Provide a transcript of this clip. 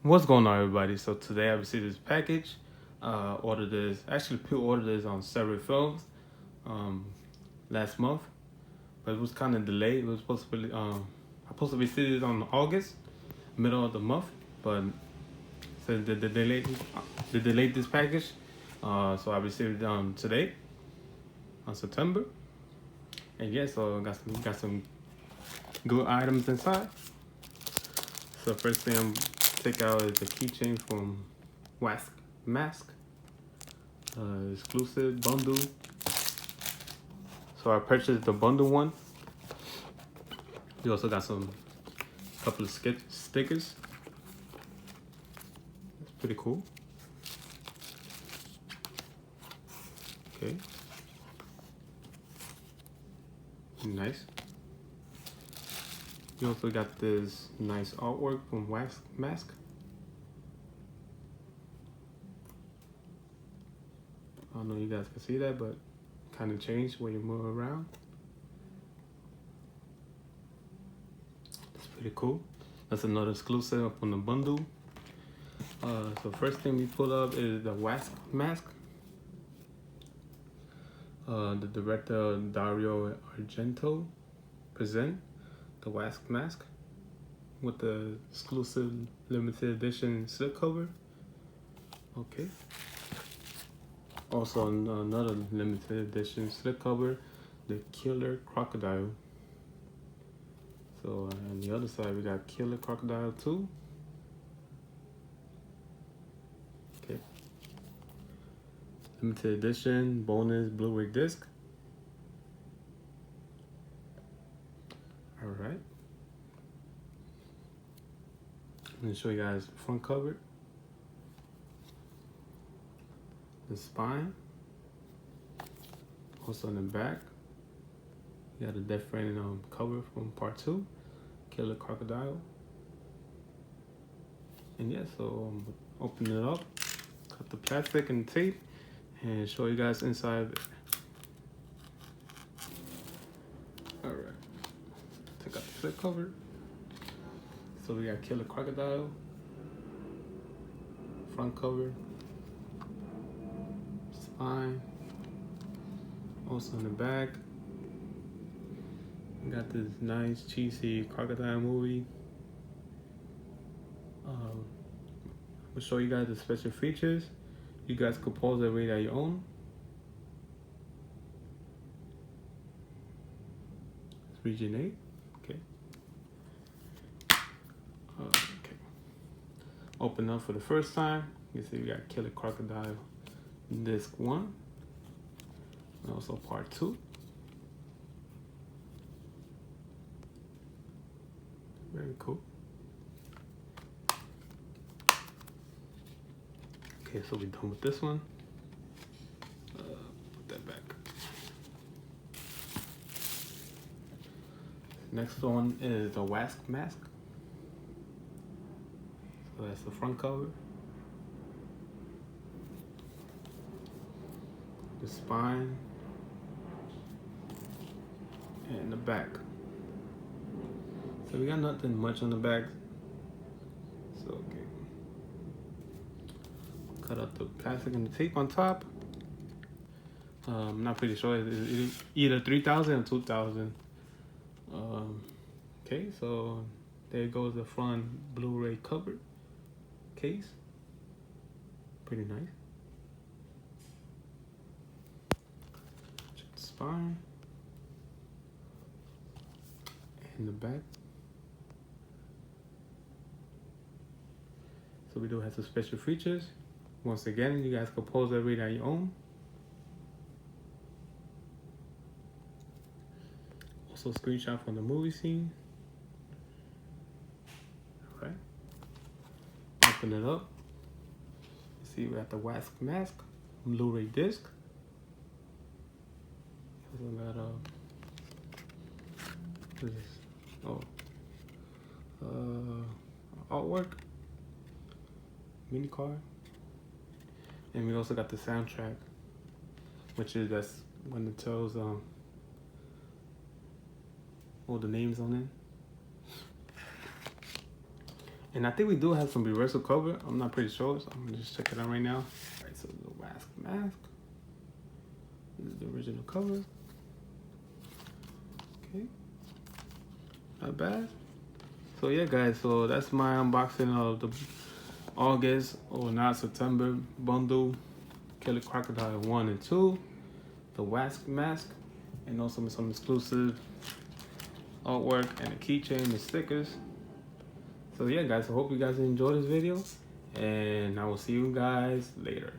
What's going on, everybody? So today I received this package. Ordered this, actually pre-ordered this on Severin Films last month, but it was kind of delayed. It was supposed to be I supposed to receive it on August, middle of the month, but since they delayed this package, so I received it today on September, and yeah, so got some good items inside. So first thing I'm take out is the keychain from Wax Mask, exclusive bundle. So I purchased the bundle one. We also got some couple of stickers. It's pretty cool. Okay. Nice. We also got this nice artwork from Wax Mask. I don't know if you guys can see that, but kind of changed when you move around. It's pretty cool. That's another exclusive from the bundle. So first thing we pull up is the Wax Mask. The director Dario Argento present the Wax Mask with the exclusive limited edition slipcover. Okay. Also another limited edition slipcover, the Killer Crocodile. So on the other side we got Killer Crocodile 2. Okay. Limited edition bonus Blu-ray disc. Alright. I'm gonna show you guys the front cover. The spine. Also in the back, you got a different cover from part 2, Killer Crocodile. And yeah, so open it up, cut the plastic and tape, and show you guys inside of it. Alright, take out the flip cover. So we got Killer Crocodile, front cover, spine. Also in the back, we got this nice cheesy crocodile movie. We'll show you guys the special features. You guys could pause and rate at your own. It's region 8. Okay. Okay. Open up for the first time. You can see we got Killer Crocodile disc 1. And also part 2. Very cool. Okay, so we're done with this one. Put that back. Next one is the Wax Mask. So that's the front cover. The spine. And the back. So we got nothing much on the back. So okay. Cut out the plastic and the tape on top. I'm not pretty sure. It's either 3,000 or 2,000. Okay, so there goes the front Blu-ray cover case. Pretty nice. Check the spine. In the back. So we do have some special features. Once again, you guys can pause that read at your own. Also screenshot from the movie scene. Alright. Open it up. See, we got the Wax Mask Blu-ray disc. Also got what is this? Artwork, mini card, and we also got the soundtrack, which is that's when it tells all the names on it. And I think we do have some reversal cover. I'm not pretty sure, so I'm gonna just check it out right now. All right, so the mask. This is the original cover. Okay, not bad. So yeah, guys, so that's my unboxing of the August or not September bundle, Killer Crocodile 1 and 2, the wax mask, and also some exclusive artwork and a keychain and stickers. So yeah, guys, I hope you guys enjoyed this video, and I will see you guys later.